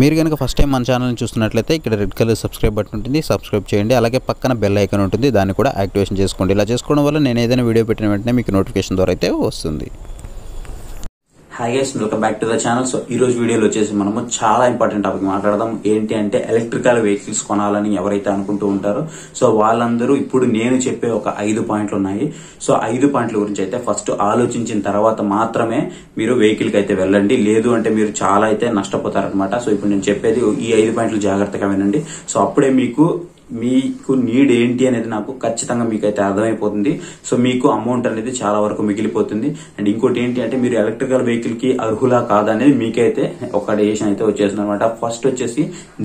మీరు కనుక first time మన ఛానల్ని చూస్తున్నట్లయితే ఇక్కడ రెడ్ కలర్ సబ్స్క్రైబ్ బటన్ ఉంటుంది, సబ్స్క్రైబ్ చేయండి. అలాగే పక్కన బెల్ ఐకాన్ ఉంటుంది, దాన్ని కూడా యాక్టివేషన్ చేసుకోండి. ఇలా చేసుకోవడం వల్ల నేను ఏదైనా వీడియో పెట్టిన వెంటనే మీకు నోటిఫికేషన్ ద్వారా అయితే వస్తుంది. Hi guys, welcome back to the channel. So ఈ రోజు వీడియోలో వచ్చేసి మనము చాలా ఇంపార్టెంట్ టాపిక్ మాట్లాడదాం. ఏంటి అంటే ఎలక్ట్రికల్ వెహికల్స్ కొనాలని ఎవరైతే అనుకుంటూ ఉంటారో సో వాళ్ళందరూ ఇప్పుడు నేను చెప్పే ఒక 5 పాయింట్లు ఉన్నాయి. సో 5 పాయింట్ల గురించి అయితే ఫస్ట్ ఆలోచించిన తర్వాత మాత్రమే మీరు వెహికల్ కి అయితే వెళ్ళండి. లేదు అంటే మీరు చాలా అయితే నష్టపోతారనమాట. సో ఇప్పుడు నేను చెప్పేది ఈ 5 పాయింట్లు జాగ్రత్తగా వినండి. సో అప్పుడే మీకు నీడ్ ఏంటి అనేది నాకు ఖచ్చితంగా మీకైతే అర్థమైపోతుంది. సో మీకు అమౌంట్ అనేది చాలా వరకు మిగిలిపోతుంది. అండ్ ఇంకోటి ఏంటి అంటే మీరు ఎలక్ట్రికల్ వెహికల్ కి అర్హులా కాదా అనేది మీకైతే ఒక డెసిషన్ అయితే వచ్చేసింది అనమాట. ఫస్ట్ వచ్చేసి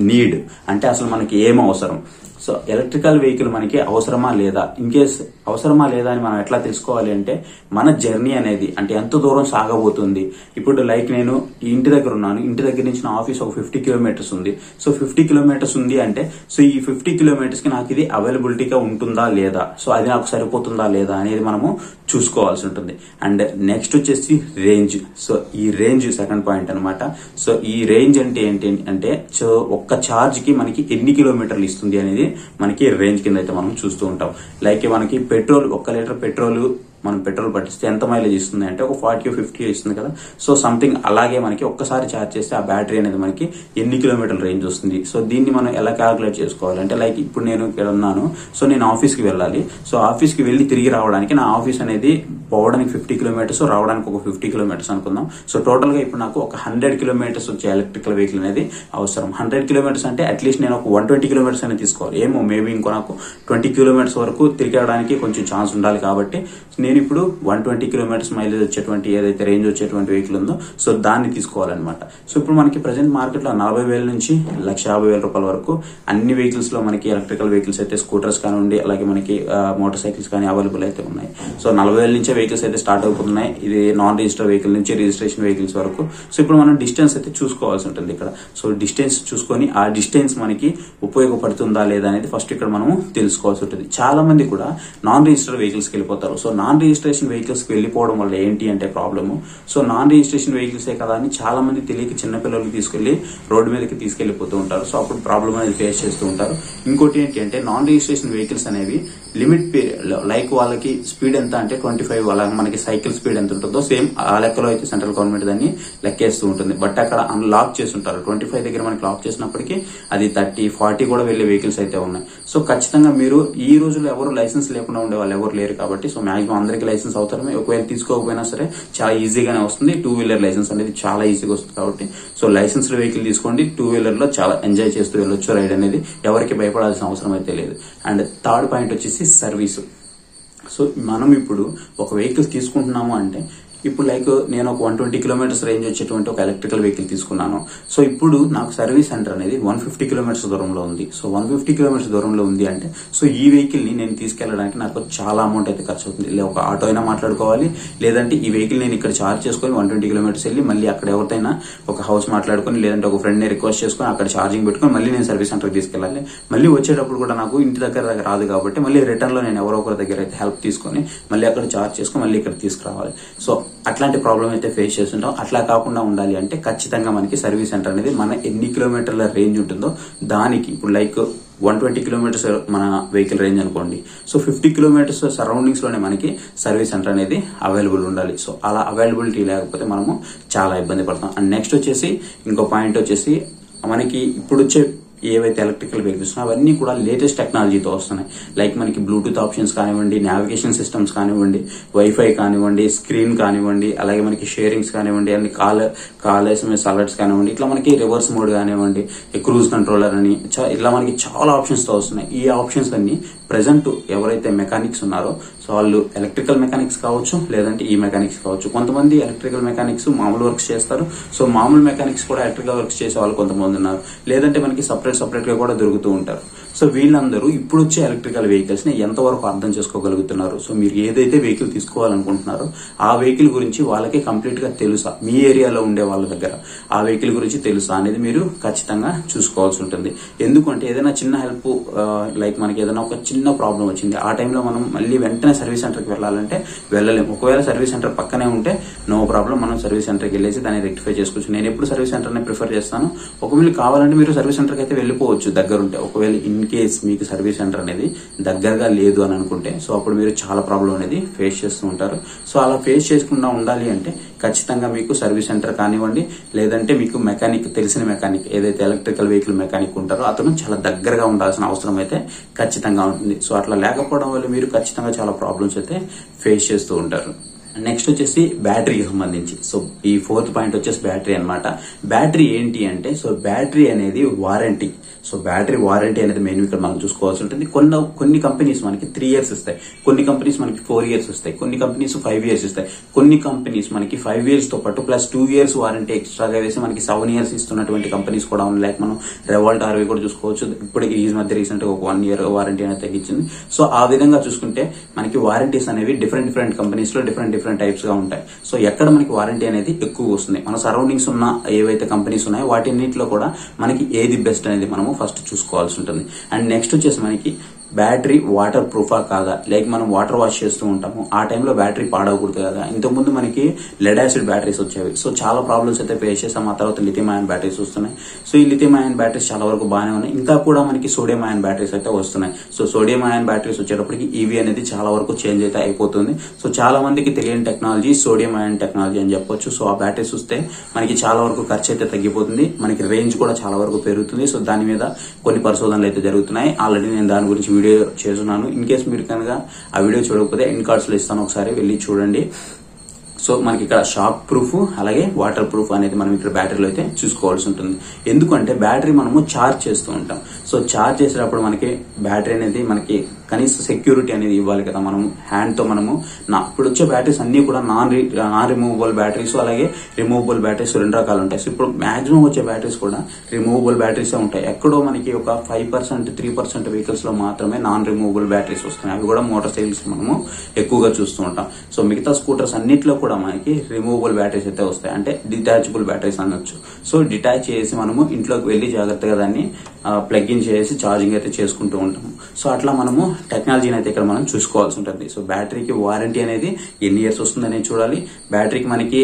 నీడ్ అంటే అసలు మనకి ఏం అవసరం. సో ఎలక్ట్రికల్ వెహికల్ మనకి అవసరమా లేదా, ఇన్ కేస్ అవసరమా లేదా అని మనం ఎట్లా తెలుసుకోవాలి అంటే మన జర్నీ అనేది అంటే ఎంత దూరం సాగబోతుంది. ఇప్పుడు లైక్ నేను ఇంటి దగ్గర ఉన్నాను, ఇంటి దగ్గర నుంచి నా ఆఫీస్ ఒక 50 కిలోమీటర్స్ ఉంది. సో 50 కిలోమీటర్స్ ఉంది అంటే సో ఈ 50 కిలోమీటర్స్ కి నాకు ఇది అవైలబిలిటీగా ఉంటుందా లేదా, సో అది నాకు సరిపోతుందా లేదా అనేది మనము చూసుకోవాల్సి ఉంటుంది. అండ్ నెక్స్ట్ వచ్చేసి రేంజ్. సో ఈ రేంజ్ సెకండ్ పాయింట్ అనమాట. సో ఈ రేంజ్ అంటే ఏంటి అంటే సో ఒక్క ఛార్జ్ కి మనకి ఎన్ని కిలోమీటర్లు ఇస్తుంది అనేది మనకి రేంజ్ కింద అయితే మనం చూస్తూ ఉంటాం. లైక్ మనకి పెట్రోల్ 1 లీటర్ పెట్రోల్ మనం పెట్రోల్ పట్టిస్తే ఎంత మైలేజ్ ఇస్తుంది అంటే ఒక 40-50 ఇస్తుంది కదా. సో సంథింగ్ అలాగే మనకి ఒక్కసారి ఛార్జ్ చేస్తే ఆ బ్యాటరీ అనేది మనకి ఎన్ని కిలోమీటర్ల రేంజ్ వస్తుంది. సో దీన్ని మనం ఎలా క్యాల్కులేట్ చేసుకోవాలంటే లైక్ ఇప్పుడు నేను ఇక్కడ ఉన్నాను, సో నేను ఆఫీస్ కి వెళ్ళాలి. సో ఆఫీస్ కి వెళ్లి తిరిగి రావడానికి నా ఆఫీస్ అనేది పోవడానికి 50 కిలోమీటర్స్, రావడానికి ఒక 50 కిలోమీటర్స్ అనుకుందాం. సో టోటల్ గా ఇప్పుడు నాకు ఒక 100 కిలోమీటర్స్ వచ్చే ఎలక్ట్రికల్ వెహికల్ అనేది అవసరం. 100 కిలోమీటర్స్ అంటే అట్లీస్ట్ నేను ఒక 120 కిలోమీటర్స్ అనేది తీసుకోవాలి. ఏమో మేబీ ఇంకో నాకు 20 కిలోమీటర్స్ వరకు తిరిగడానికి కొంచెం ఛాన్స్ ఉండాలి. కాబట్టి నేను ఇప్పుడు 120 కిలోమీటర్స్ మైలేజ్ వచ్చేటువంటి ఏదైతే రేంజ్ వచ్చేటువంటి వెహికల్ ఉందో సో దాన్ని తీసుకోవాలన్నమాట. సో ఇప్పుడు మనకి ప్రెసెంట్ మార్కెట్ లో 40,000 నుంచి 1,50,000 రూపాయల వరకు అన్ని వెహికల్స్ లో మనకి ఎలక్ట్రికల్ వెహికల్స్ అయితే స్కూటర్స్ కానివ్వండి, అలాగే మనకి మోటార్ సైకిల్స్ కానీ అవైలబుల్ అయితే ఉన్నాయి. సో 40,000 నుంచే వెహికల్స్ అయితే స్టార్ట్ అవుతున్నాయి. ఇది నాన్ రిజిస్టర్ వెహికల్ నుంచి రిజిస్ట్రేషన్ వెహికల్స్ వరకు. సో ఇప్పుడు మనం డిస్టెన్స్ అయితే చూసుకోవాల్సి ఉంటుంది ఇక్కడ. సో డిస్టెన్స్ చూసుకొని ఆ డిస్టెన్స్ మనకి ఉపయోగపడుతుందా లేదా అనేది ఫస్ట్ ఇక్కడ మనము తెలుసుకోవాల్సి ఉంటుంది. చాలా మంది కూడా నాన్ రిజిస్టర్ వెహికల్స్ కి వెళ్ళిపోతారు. సో నాన్ రిజిస్ట్రేషన్ వెహికల్స్ కి వెళ్ళిపోవడం వల్ల ఏంటి అంటే ప్రాబ్లమ్, సో నాన్ రిజిస్ట్రేషన్ వెహికల్సే కదా అని చాలా మంది తెలియక చిన్నపిల్లలకి తీసుకెళ్లి రోడ్డు మీదకి తీసుకెళ్లిపోతూ ఉంటారు. సో అప్పుడు ప్రాబ్లమ్ అనేది ఫేస్ చేస్తూ ఉంటారు. ఇంకోటి ఏంటి అంటే నాన్ రిజిస్ట్రేషన్ వెహికల్స్ అనేవి లిమిట్ పీరియడ్ లైక్ వాళ్ళకి స్పీడ్ ఎంత అంటే 25, అలాగే మనకి సైకిల్ స్పీడ్ ఎంత ఉంటుందో సేమ్ ఆ లెక్కలో అయితే సెంట్రల్ గవర్నమెంట్ దాన్ని లెక్కేస్తూ ఉంటుంది. బట్ అక్కడ లాక్ చేసి ఉంటారు. 25 దగ్గర మనకి లాక్ చేసినప్పటికీ అది 30, 40 కూడా వెళ్లే వెహికల్స్ అయితే ఉన్నాయి. సో ఖచ్చితంగా మీరు ఈ రోజుల్లో ఎవరు లైసెన్స్ లేకుండా ఉండే వాళ్ళు ఎవరు లేరు కాబట్టి సో మాక్సిమం అందరికీ లైసెన్స్ అవుతారమే. ఒకవేళ తీసుకోకపోయినా సరే చాలా ఈజీగానే వస్తుంది. 2 వీలర్ లైసెన్స్ అనేది చాలా ఈజీగా వస్తుంది కాబట్టి సో లైసెన్స్ వెహికల్ తీసుకోండి. 2 వీలర్ లో చాలా ఎంజాయ్ చేస్తూ వెళ్ళొచ్చు. రైడ్ అనేది ఎవరికి భయపడాల్సిన అవసరం అయితే లేదు. అండ్ థర్డ్ పాయింట్ వచ్చేసి సర్వీసు. సో మనం ఇప్పుడు ఒక వెహికల్ తీసుకుంటున్నాము అంటే ఇప్పుడు లైక్ నేను ఒక 120 కిలోమీటర్స్ రేంజ్ వచ్చేటువంటి ఒక ఎలక్ట్రికల్ వెహికల్ తీసుకున్నాను. సో ఇప్పుడు నాకు సర్వీస్ సెంటర్ అనేది 150 కిలోమీటర్స్ దూరంలో ఉంది. సో 150 కిలోమీటర్స్ దూరంలో ఉంది అంటే సో ఈ వెహికల్ ని నేను తీసుకెళ్లడానికి నాకు చాలా అమౌంట్ అయితే ఖర్చు అవుతుంది. ఒక ఆటో అయినా మాట్లాడుకోవాలి, లేదంటే ఈ వెహికల్ నేను ఇక్కడ చార్జ్ చేసుకుని 120 కిలోమీటర్స్ వెళ్ళి మళ్ళీ అక్కడ ఎవరితైనా ఒక హౌస్ మాట్లాడుకుని, లేదంటే ఒక ఫ్రెండ్ ని రిక్వెస్ట్ చేసుకుని అక్కడ ఛార్జింగ్ పెట్టుకుని మళ్ళీ నేను సర్వీస్ సెంటర్ తీసుకెళ్ళాలి. మళ్ళీ వచ్చేటప్పుడు కూడా నాకు ఇంటి దగ్గర రాదు కాబట్టి మళ్ళీ రిటర్న్ లో నేను ఎవరో ఒకరి దగ్గర అయితే హెల్ప్ తీసుకుని మళ్ళీ అక్కడ చార్జ్ చేసుకుని మళ్ళీ ఇక్కడ తీసుకురావాలి. సో అట్లాంటి ప్రాబ్లం అయితే ఫేస్ చేస్తుంటాం. అట్లా కాకుండా ఉండాలి అంటే ఖచ్చితంగా మనకి సర్వీస్ సెంటర్ అనేది మన ఎన్ని కిలోమీటర్ల రేంజ్ ఉంటుందో దానికి ఇప్పుడు లైక్ 120 కిలోమీటర్స్ మన వెహికల్ రేంజ్ అనుకోండి. సో 50 కిలోమీటర్స్ సరౌండింగ్స్ లోనే మనకి సర్వీస్ సెంటర్ అనేది అవైలబుల్ ఉండాలి. సో అలా అవైలబిలిటీ లేకపోతే మనము చాలా ఇబ్బంది పడతాం. అండ్ నెక్స్ట్ వచ్చేసి ఇంకో పాయింట్ వచ్చేసి మనకి ఇప్పుడు వచ్చే ఏవైతే ఎలక్ట్రికల్ వెహికల్స్ అవన్నీ కూడా లేటెస్ట్ టెక్నాలజీతో వస్తున్నాయి. లైక్ మనకి బ్లూటూత్ ఆప్షన్స్ కానివ్వండి, నావిగేషన్ సిస్టమ్స్ కానివ్వండి, వైఫై కానివ్వండి, స్క్రీన్ కానివ్వండి, అలాగే మనకి షేరింగ్స్ కానివ్వండి, అన్ని కాల్ SMS అలర్ట్స్ కానివ్వండి, ఇట్లా మనకి రివర్స్ మోడ్ కానివ్వండి, క్రూజ్ కంట్రోలర్ అని ఇట్లా మనకి చాలా ఆప్షన్స్ తో వస్తున్నాయి. ఈ ఆప్షన్స్ అన్ని ప్రెసెంట్ ఎవరైతే మెకానిక్స్ ఉన్నారో సో వాళ్ళు ఎలక్ట్రికల్ మెకానిక్స్ కావచ్చు, లేదంటే ఈ మెకానిక్స్ కావచ్చు. కొంతమంది ఎలక్ట్రికల్ మెకానిక్స్ మామూలు వర్క్స్ చేస్తారు. సో మామూలు మెకానిక్స్ కూడా ఎలక్ట్రికల్ వర్క్స్ చేసే వాళ్ళు కొంతమంది ఉన్నారు. లేదంటే మనకి సపరేట్ గా కూడా దొరుకుతూ ఉంటారు. సో వీళ్ళందరూ ఇప్పుడు వచ్చే ఎలక్ట్రికల్ వెహికల్స్ ని ఎంతవరకు అర్థం చేసుకోగలుగుతున్నారు? సో మీరు ఏదైతే వెహికల్ తీసుకోవాలనుకుంటున్నారో ఆ వెహికల్ గురించి వాళ్ళకి కంప్లీట్ గా తెలుసా? మీ ఏరియాలో ఉండే వాళ్ళ దగ్గర ఆ వెహికల్ గురించి తెలుసా అనేది మీరు ఖచ్చితంగా చూసుకోవాల్సి ఉంటుంది. ఎందుకంటే ఏదైనా చిన్న హెల్ప్ లైక్ మనకి ఏదైనా ఒక చిన్న ప్రాబ్లం వచ్చింది, ఆ టైంలో మనం మళ్ళీ వెంటనే వెంటనే సర్వీస్ సెంటర్కి వెళ్ళాలంటే వెళ్ళలేము. ఒకవేళ సర్వీస్ సెంటర్ పక్కనే ఉంటే నో ప్రాబ్లం, మనం సర్వీస్ సెంటర్కి వెళ్ళేసి దాన్ని రెక్టిఫై చేసుకోవచ్చు. నేను ఎప్పుడు సర్వీస్ సెంటర్ని ప్రిఫర్ చేస్తాను. ఒకవేళ కావాలంటే మీరు సర్వీస్ సెంటర్కి అయితే వెళ్ళిపోవచ్చు దగ్గరుంటే. ఒకవేళ ఇన్ కేస్ మీకు సర్వీస్ సెంటర్ అనేది దగ్గరగా లేదు అని అనుకుంటే సో అప్పుడు మీరు చాలా ప్రాబ్లం అనేది ఫేస్ చేస్తూ ఉంటారు. సో అలా ఫేస్ చేయకుండా ఉండాలి అంటే ఖచ్చితంగా మీకు సర్వీస్ సెంటర్ కానివ్వండి, లేదంటే మీకు మెకానిక్, తెలిసిన మెకానిక్ ఏదైతే ఎలక్ట్రికల్ వెహికల్ మెకానిక్ ఉంటారో అతను చాలా దగ్గరగా ఉండాల్సిన అవసరం అయితే ఖచ్చితంగా ఉంటుంది. సో అట్లా లేకపోవడం వల్ల మీరు ఖచ్చితంగా చాలా ప్రాబ్లమ్స్ అయితే ఫేస్ చేస్తూ ఉంటారు. నెక్స్ట్ వచ్చేసి బ్యాటరీకి సంబంధించి. సో ఈ 4th పాయింట్ వచ్చేసి బ్యాటరీ అన్నమాట. బ్యాటరీ ఏంటి అంటే సో బ్యాటరీ అనేది వారంటీ. సో బ్యాటరీ వారంటీ అనేది మెయిన్ ఇక్కడ మనం చూసుకోవాల్సి ఉంటుంది. కొన్ని కంపెనీస్ మనకి 3 years ఇస్తాయి, కొన్ని కంపెనీస్ మనకి 4 years ఇస్తాయి, కొన్ని కంపెనీస్ 5 years ఇస్తాయి, కొన్ని కంపెనీస్ మనకి 5 years తో పాటు ప్లస్ 2 years వారంటీ ఎక్స్ట్రాగా వేసి మనకి 7 years ఇస్తున్నటువంటి కంపెనీస్ కూడా ఉన్నాయి. లైక్ మనం రెవాల్ట్ ఆర్వీ కూడా చూసుకోవచ్చు. ఇప్పుడు ఈ మధ్య రీసెంట్ గా ఒక 1 year వారంటీ అనేది తగ్గించింది. సో ఆ విధంగా చూసుకుంటే మనకి వారంటీస్ అనేవి డిఫరెంట్ కంపెనీస్ లో డిఫరెంట్ టైప్స్ గా ఉంటాయి. సో ఎక్కడ మనకి వారంటీ అనేది ఎక్కువ వస్తుంది, మన సరౌండింగ్స్ ఉన్న ఏవైతే కంపెనీస్ ఉన్నాయో వాటిన్నింటిలో కూడా మనకి ఏది బెస్ట్ అనేది మనము ఫస్ట్ చూసుకోవాల్సి ఉంటుంది. అండ్ నెక్స్ట్ వచ్చేసి మనకి బ్యాటరీ వాటర్ ప్రూఫా కాదా, లైక్ మనం వాటర్ వాష్ చేస్తూ ఉంటాము, ఆ టైంలో బ్యాటరీ పాడవకూడదు కదా. ఇంతకుముందు మనకి లెడ్ యాసిడ్ బ్యాటరీస్ వచ్చేవి. సో చాలా ప్రాబ్లమ్స్ అయితే ఫేస్ చేసాం. ఆ తర్వాత లిథియం అయాన్ బ్యాటరీస్ వస్తున్నాయి. సో ఈ లిథియం అయాన్ బ్యాటరీస్ చాలా వరకు బాగానే ఉన్నాయి. ఇంకా కూడా మనకి సోడియం అయాన్ బ్యాటరీస్ అయితే వస్తున్నాయి. సో సోడియం అయాన్ బ్యాటరీస్ వచ్చేటప్పటికి ఈవీ అనేది చాలా వరకు చేంజ్ అయితే అయిపోతుంది. సో చాలా మందికి తెలియని టెక్నాలజీ సోడియం అయాన్ టెక్నాలజీ అని చెప్పొచ్చు. సో ఆ బ్యాటరీస్ వస్తే మనకి చాలా వరకు ఖర్చు అయితే తగ్గిపోతుంది, మనకి రేంజ్ కూడా చాలా వరకు పెరుగుతుంది. సో దాని మీద కొన్ని పరిశోధనలు అయితే జరుగుతున్నాయి. ఆల్రెడీ నేను దాని గురించి వీడియో చేస్తున్నాను. ఇన్ కేస్ మీరు కనుక ఆ వీడియో చూడకపోతే ఎండ్ కార్డ్స్ లో ఇస్తాను, ఒకసారి వెళ్ళి చూడండి. సో మనకి ఇక్కడ షాక్ ప్రూఫ్ అలాగే వాటర్ ప్రూఫ్ అనేది మనం ఇక్కడ బ్యాటరీలో అయితే చూసుకోవాల్సి ఉంటుంది. ఎందుకంటే బ్యాటరీ మనము ఛార్జ్ చేస్తూ ఉంటాం. సో ఛార్జ్ చేసేటప్పుడు మనకి బ్యాటరీ అనేది మనకి కనీస సెక్యూరిటీ అనేది ఇవ్వాలి కదా. మనము హ్యాండ్ తో మనము ఇప్పుడు వచ్చే బ్యాటరీస్ అన్ని కూడా నాన్ రిమూవబుల్ బ్యాటరీస్ అలాగే రిమూవబుల్ బ్యాటరీస్ 2 రకాలు ఉంటాయి. సో ఇప్పుడు మాక్సిమం వచ్చే బ్యాటరీస్ కూడా రిమూవబుల్ బ్యాటరీస్ ఉంటాయి. ఎక్కడో మనకి ఒక 5% 3% వెహికల్స్ లో మాత్రమే నాన్ రిమూవబుల్ బ్యాటరీస్ వస్తున్నాయి. అవి కూడా మోటార్ సైకిల్స్ మనము ఎక్కువగా చూస్తూ ఉంటాం. సో మిగతా స్కూటర్స్ అన్నిట్లో కూడా మనకి రిమూవబుల్ బ్యాటరీస్ అయితే వస్తాయి, అంటే డిటాచబుల్ బ్యాటరీస్ అనొచ్చు. సో డిటాచ్ చేసి మనము ఇంట్లోకి వెళ్లి జాగ్రత్తగా దాన్ని ప్లగ్ ఇన్ చేసి ఛార్జింగ్ అయితే చేసుకుంటూ ఉంటాము. సో అట్లా మనము టెక్నాలజీని అయితే ఇక్కడ మనం చూసుకోవాల్సి ఉంటుంది. సో బ్యాటరీకి వారంటీ అనేది ఎన్ని ఇయర్స్ వస్తుందనేది చూడాలి. బ్యాటరీకి మనకి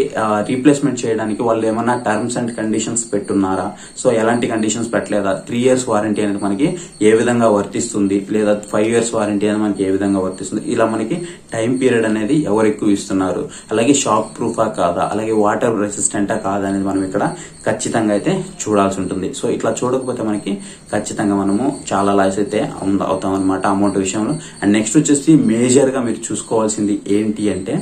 రీప్లేస్మెంట్ చేయడానికి వాళ్ళు ఏమన్నా టర్మ్స్ అండ్ కండిషన్స్ పెట్టున్నారా, సో ఎలాంటి కండిషన్స్ పెట్టలేదా, 3 years వారంటీ అనేది మనకి ఏ విధంగా వర్తిస్తుంది, లేదా 5 years వారంటీ అనేది మనకి ఏ విధంగా వర్తిస్తుంది, ఇలా మనకి టైం పీరియడ్ అనేది ఎవరు ఎక్కువ ఇస్తున్నారు, అలాగే షాక్ ప్రూఫా కాదా, అలాగే వాటర్ రెసిస్టెంటా కాదా అనేది మనం ఇక్కడ ఖచ్చితంగా అయితే చూడాల్సి ఉంటుంది. సో ఇట్లా చూడకపోతే మనకి ఖచ్చితంగా మనము చాలా లాస్ అయితే అవుతాం అనమాట అమౌంట్ విషయంలో. అండ్ నెక్స్ట్ వచ్చేసి మేజర్ గా మీరు చూసుకోవాల్సింది ఏంటి అంటే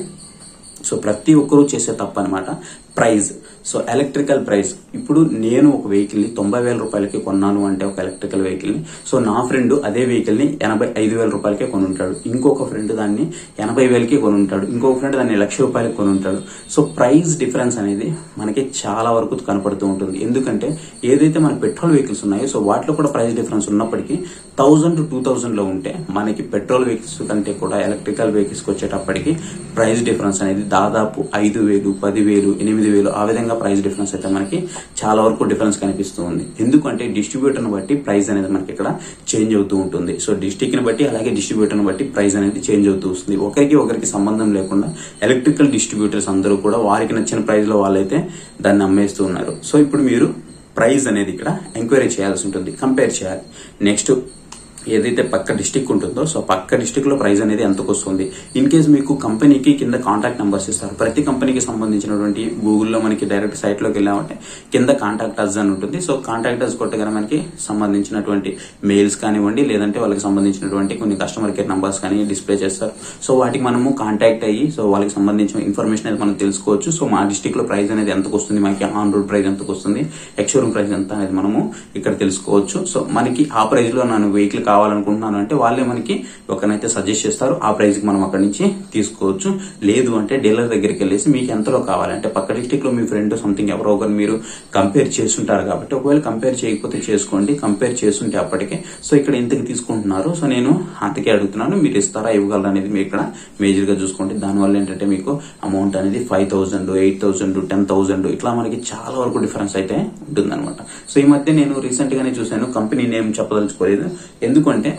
సో ప్రతి ఒక్కరూ చేసే తప్పు అనమాట ప్రైజ్. So electrical price. ఇప్పుడు నేను ఒక వెహికల్ ని 90,000 రూపాయలకి కొన్నాను అంటే ఒక ఎలక్ట్రికల్ వెహికల్ ని, సో నా ఫ్రెండ్ అదే వెహికల్ ని 85,000 రూపాయలకే కొనుంటాడు, ఇంకొక ఫ్రెండ్ దాన్ని 80,000కి కొనుంటాడు, ఇంకొక ఫ్రెండ్ దాన్ని 1,00,000 రూపాయలకి కొనుంటాడు. సో ప్రైస్ డిఫరెన్స్ అనేది మనకి చాలా వరకు కనపడుతూ ఉంటుంది. ఎందుకంటే ఏదైతే మన పెట్రోల్ వెహికల్స్ ఉన్నాయో సో వాటిలో కూడా ప్రైస్ డిఫరెన్స్ ఉన్నప్పటికీ 1000 to 2000 లో ఉంటే మనకి పెట్రోల్ వెహికల్స్ కంటే కూడా ఎలక్ట్రికల్ వెహికల్స్ కి వచ్చేటప్పటికి ప్రైస్ డిఫరెన్స్ అనేది దాదాపు 5,000, 10,000, 8,000 ఆ విధంగా ప్రైస్ డిఫరెన్స్ అయితే మనకి చాలా వరకు డిఫరెన్స్ కనిపిస్తూ ఉంది. ఎందుకంటే డిస్ట్రిబ్యూటర్ ని బట్టి ప్రైస్ అనేది మనకి ఇక్కడ చేంజ్ అవుతూ ఉంటుంది. సో డిస్ట్రిక్ట్ ని బట్టి అలాగే డిస్ట్రిబ్యూటర్ ని బట్టి ప్రైస్ అనేది చేంజ్ అవుతూ వస్తుంది. ఒకరికి సంబంధం లేకుండా ఎలక్ట్రికల్ డిస్ట్రిబ్యూటర్స్ అందరూ కూడా వారికి నచ్చిన ప్రైస్ లో వాళ్ళైతే దాన్ని అమ్మేస్తూ ఉన్నారు. సో ఇప్పుడు మీరు ప్రైస్ అనేది ఇక్కడ ఎంక్వైరీ చేయాల్సి ఉంటుంది, కంపేర్ చేయాలి. నెక్స్ట్ ఏదైతే పక్క డిస్టిక్ ఉంటుందో సో పక్క డిస్టిక్ లో ప్రైస్ అనేది ఎంతకు వస్తుంది. ఇన్ కేసు మీకు కంపెనీకి కింద కాంటాక్ట్ నెంబర్స్ ఇస్తారు. ప్రతి కంపెనీకి సంబంధించినటువంటి గూగుల్లో మనకి డైరెక్ట్ సైట్ లోకి వెళ్ళామంటే కింద కాంటాక్ట్ అస్ అని ఉంటుంది. సో కాంటాక్ట్ అస్ కొట్టగానే మనకి సంబంధించినటువంటి మెయిల్స్ కానివ్వండి, లేదంటే వాళ్ళకి సంబంధించినటువంటి కొన్ని కస్టమర్ కేర్ నంబర్స్ కానీ డిస్ప్లే చేస్తారు. సో వాటికి మనము కాంటాక్ట్ అయ్యి సో వాళ్ళకి సంబంధించిన ఇన్ఫర్మేషన్ అనేది మనం తెలుసుకోవచ్చు. సో మా డిస్టిక్ లో ప్రైస్ అనేది ఎంతకు వస్తుంది, మనకి ఆన్ రోడ్ ప్రైస్ ఎంతకు వస్తుంది, ఎక్స్షోరూమ్ ప్రైస్ ఎంత అనేది మనము ఇక్కడ తెలుసుకోవచ్చు. సో మనకి ఆ ప్రైస్ లో నేను వెహికల్ కావాలనుకుంటున్నాను అంటే వాళ్ళే మనకి ఒకనైతే సజెస్ట్ చేస్తారు. ఆ ప్రైస్ కి మనం అక్కడి నుంచి తీసుకోవచ్చు. లేదు అంటే డీలర్ దగ్గరికి వెళ్ళేసి మీకు ఎంతలో కావాలంటే పక్క డిస్ట్రిక్ట్ లో మీ ఫ్రెండ్ సంథింగ్ ఎవరో ఒకరు మీరు కంపేర్ చేస్తుంటారు కాబట్టి ఒకవేళ కంపేర్ చేయకపోతే చేసుకోండి. కంపేర్ చేస్తుంటే అప్పటికే సో ఇక్కడ ఎంతకి తీసుకుంటున్నారు, సో నేను అంతకే అడుగుతున్నాను, మీరు ఇస్తారా ఇవ్వగలరా అనేది మీరు ఇక్కడ మేజర్ గా చూసుకోండి. దానివల్ల ఏంటంటే మీకు అమౌంట్ అనేది 5,000, 8,000, 10,000 ఇట్లా మనకి చాలా వరకు డిఫరెన్స్ అయితే ఉంటుంది అనమాట. సో ఈ మధ్య నేను రీసెంట్ గానే చూసాను, కంపెనీ నేమ్ చెప్పదలుచుకోలేదు, ఎందుకంటే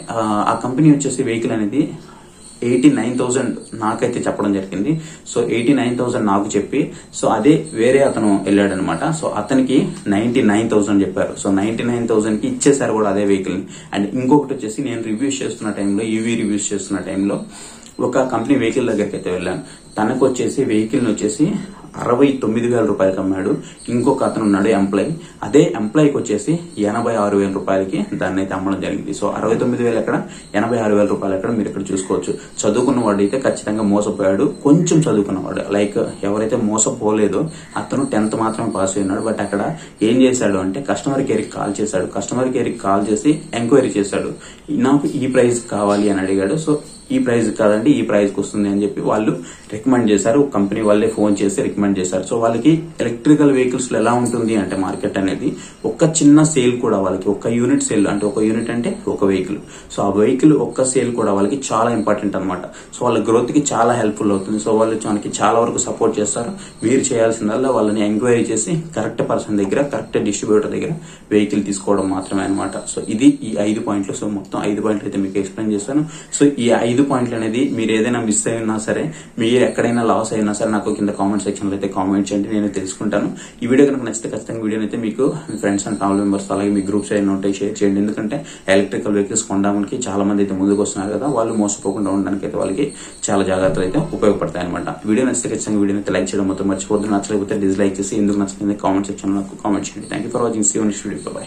ఆ కంపెనీ వచ్చేసి వెహికల్ అనేది 89,000 నాకైతే చెప్పడం జరిగింది. సో 89,000 నాకు చెప్పి సో అదే వేరే అతను వెళ్ళాడు అనమాట. సో అతనికి 99,000 చెప్పారు. సో 99,000 కి ఇచ్చేసారు కూడా అదే వెహికల్ ని. అండ్ ఇంకొకటి వచ్చేసి నేను రివ్యూస్ చేస్తున్న టైంలో, ఈవీ రివ్యూస్ చేస్తున్న టైంలో ఒక కంపెనీ వెహికల్ దగ్గరికి అయితే వెళ్ళాను. తనకు వచ్చేసి వెహికల్ ని వచ్చేసి 69,000 రూపాయలకి అమ్మాడు. ఇంకొక అతను ఉన్నాడు ఎంప్లాయ్, అదే ఎంప్లాయ్కి వచ్చేసి 86,000 రూపాయలకి దాన్ని అయితే అమ్మడం జరిగింది. సో 69,000 ఎక్కడ, 86,000 రూపాయలు ఎక్కడ, మీరు ఇక్కడ చూసుకోవచ్చు. చదువుకున్న వాడు అయితే ఖచ్చితంగా మోసపోయాడు. కొంచెం చదువుకున్నవాడు, లైక్ ఎవరైతే మోసపోలేదో అతను 10th మాత్రమే పాస్ అయినాడు. బట్ అక్కడ ఏం చేశాడు అంటే కస్టమర్ కేర్ కి కాల్ చేశాడు. కస్టమర్ కేర్ కి కాల్ చేసి ఎంక్వైరీ చేశాడు. నాకు ఈ ప్రైస్ కావాలి అని అడిగాడు. సో ఈ ప్రైస్ కాదండి, ఈ ప్రైస్ కి వస్తుంది అని చెప్పి వాళ్ళు రికమెండ్ చేశారు. కంపెనీ వాళ్ళే ఫోన్ చేసి రికమెండ్ చేశారు. సో వాళ్ళకి ఎలక్ట్రికల్ వెహికల్స్ లో ఎలా ఉంటుంది అంటే మార్కెట్ అనేది ఒక చిన్న సేల్ కూడా వాళ్ళకి, ఒక యూనిట్ సేల్ అంటే, ఒక యూనిట్ అంటే ఒక వెహికల్. సో ఆ వెహికల్ ఒక్క సేల్ కూడా వాళ్ళకి చాలా ఇంపార్టెంట్ అనమాట. సో వాళ్ళ గ్రోత్ కి చాలా హెల్ప్ఫుల్ అవుతుంది. సో వాళ్ళు మనకి చాలా వరకు సపోర్ట్ చేస్తారు. మీరు చేయాల్సిందల్లా వాళ్ళని ఎంక్వైరీ చేసి కరెక్ట్ పర్సన్ దగ్గర, కరెక్ట్ డిస్ట్రిబ్యూటర్ దగ్గర వెహికల్ తీసుకోవడం మాత్రమే అనమాట. సో ఇది ఈ 5 పాయింట్లు. సో మొత్తం 5 పాయింట్లు అయితే మీకు ఎక్స్ప్లెయిన్ చేస్తాను. సో ఈ 5 పాయింట్లు అనేది మీరు ఏదైనా మిస్ అయినా సరే, మీరు ఎక్కడైనా లాస్ అయినా సరే నాకు కింద కామెంట్ సెక్షన్ లో అయితే కామెంట్ చేయండి, నేను తెలుసుకుంటాను. ఈ వీడియో కనుక నచ్చితే ఖచ్చితంగా వీడియో అయితే మీకు మీ ఫ్రెండ్స్ అండ్ ఫ్యామిలీ మెంబర్స్ అలాగే మీ గ్రూప్స్ అయినా ఉంటాయి షేర్ చేయండి. ఎందుకంటే ఎలక్ట్రికల్ వెహికల్స్ కొనడానికి చాలా మంది అయితే ముందుకు వస్తున్నారు కదా, వాళ్ళు మోసపోకుండా ఉండడానికి అయితే వాళ్ళకి చాలా జాగ్రత్తలు అయితే ఉపయోగపడతాయి అనమాట. వీడియో నచ్చితే ఖచ్చితంగా వీడియో అయితే లైక్ చేయడం మొత్తం మర్చిపోద్దు. నచ్చలేకపోతే డిస్లైక్ చేసి ఎందుకు నచ్చింది కామెంట్ సెక్షన్ లో నాకు కామెంట్ చేయండి. Thank you for watching. See you next video. By.